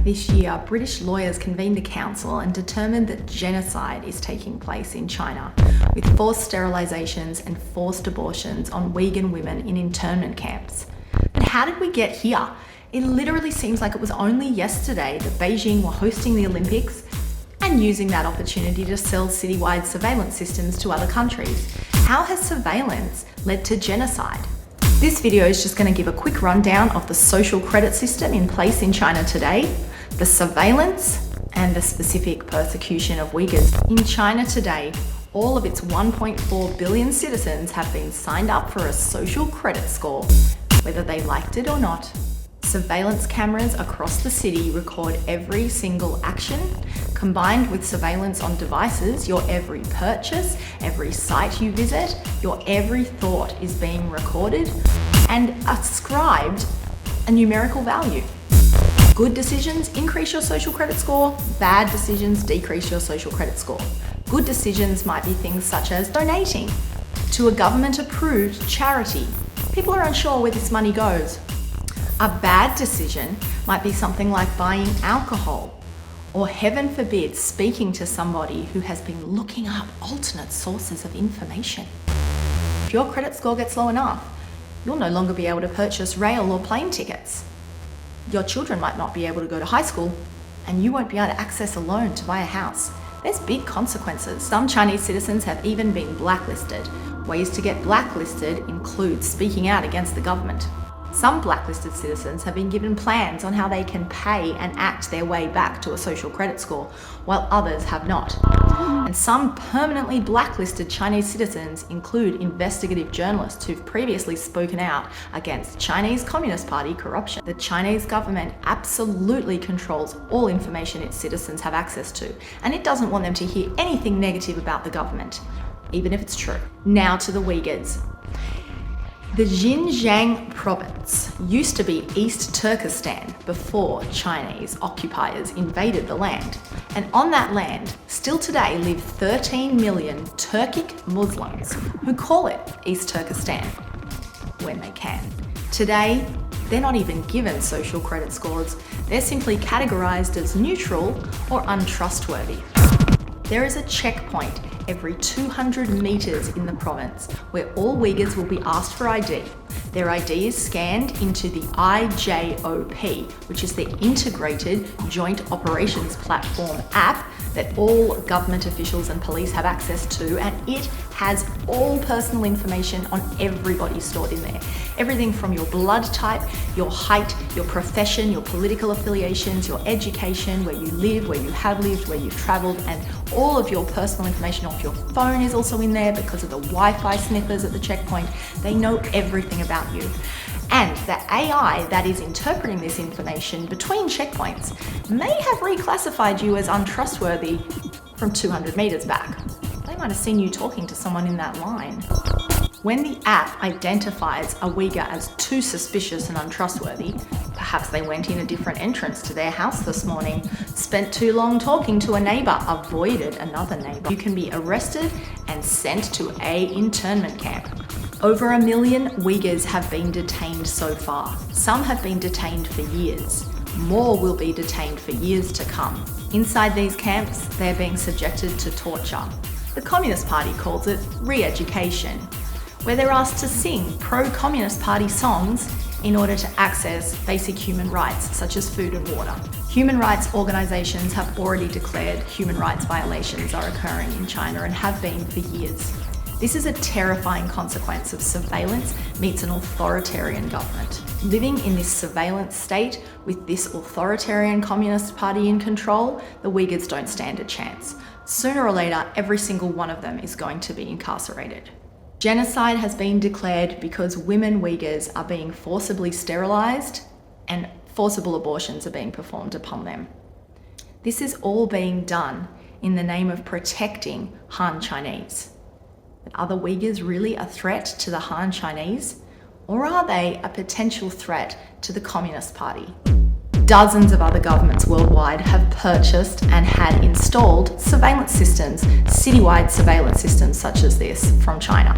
this year, British lawyers convened a council and determined that genocide is taking place in China, with forced sterilizations and forced abortions on Uyghur women in internment camps. But how did we get here? It literally seems like it was only yesterday that Beijing were hosting the Olympics and using that opportunity to sell citywide surveillance systems to other countries. How has surveillance led to genocide? This video is just going to give a quick rundown of the social credit system in place in China today, the surveillance, and the specific persecution of Uyghurs. In China today, all of its 1.4 billion citizens have been signed up for a social credit score, whether they liked it or not. Surveillance cameras across the city record every single action. Combined with surveillance on devices, your every purchase, every site you visit, your every thought is being recorded and ascribed a numerical value. Good decisions increase your social credit score, bad decisions decrease your social credit score. Good decisions might be things such as donating to a government-approved charity. People are unsure where this money goes. A bad decision might be something like buying alcohol, or heaven forbid, speaking to somebody who has been looking up alternate sources of information. If your credit score gets low enough, you'll no longer be able to purchase rail or plane tickets. Your children might not be able to go to high school, and you won't be able to access a loan to buy a house. There's big consequences. Some Chinese citizens have even been blacklisted. Ways to get blacklisted include speaking out against the government. Some blacklisted citizens have been given plans on how they can pay and act their way back to a social credit score, while others have not. And some permanently blacklisted Chinese citizens include investigative journalists who've previously spoken out against Chinese Communist Party corruption. The Chinese government absolutely controls all information its citizens have access to, and it doesn't want them to hear anything negative about the government, even if it's true. Now to the Uyghurs. The Xinjiang province used to be East Turkestan before Chinese occupiers invaded the land. And on that land, still today live 13 million Turkic Muslims who call it East Turkestan when they can. Today, they're not even given social credit scores. They're simply categorized as neutral or untrustworthy. There is a checkpoint every 200 meters in the province where all Uyghurs will be asked for ID. Their ID is scanned into the IJOP, which is the Integrated Joint Operations Platform app that all government officials and police have access to, and it has all personal information on everybody stored in there. Everything from your blood type, your height, your profession, your political affiliations, your education, where you live, where you have lived, where you've traveled, and all of your personal information off your phone is also in there because of the Wi-Fi sniffers at the checkpoint. They know everything about you. And the AI that is interpreting this information between checkpoints may have reclassified you as untrustworthy from 200 meters back. They might have seen you talking to someone in that line. When the app identifies a Uyghur as too suspicious and untrustworthy, perhaps they went in a different entrance to their house this morning, spent too long talking to a neighbor, avoided another neighbor, you can be arrested and sent to an internment camp. Over 1 million Uyghurs have been detained so far. Some have been detained for years. More will be detained for years to come. Inside these camps, they're being subjected to torture. The Communist Party calls it re-education, where they're asked to sing pro-Communist Party songs in order to access basic human rights such as food and water. Human rights organizations have already declared human rights violations are occurring in China and have been for years. This is a terrifying consequence of surveillance meets an authoritarian government. Living in this surveillance state with this authoritarian Communist Party in control, the Uyghurs don't stand a chance. Sooner or later, every single one of them is going to be incarcerated. Genocide has been declared because women Uyghurs are being forcibly sterilized and forcible abortions are being performed upon them. This is all being done in the name of protecting Han Chinese. But are the Uyghurs really a threat to the Han Chinese? Or are they a potential threat to the Communist Party? Dozens of other governments worldwide have purchased and had installed surveillance systems, citywide surveillance systems such as this from China.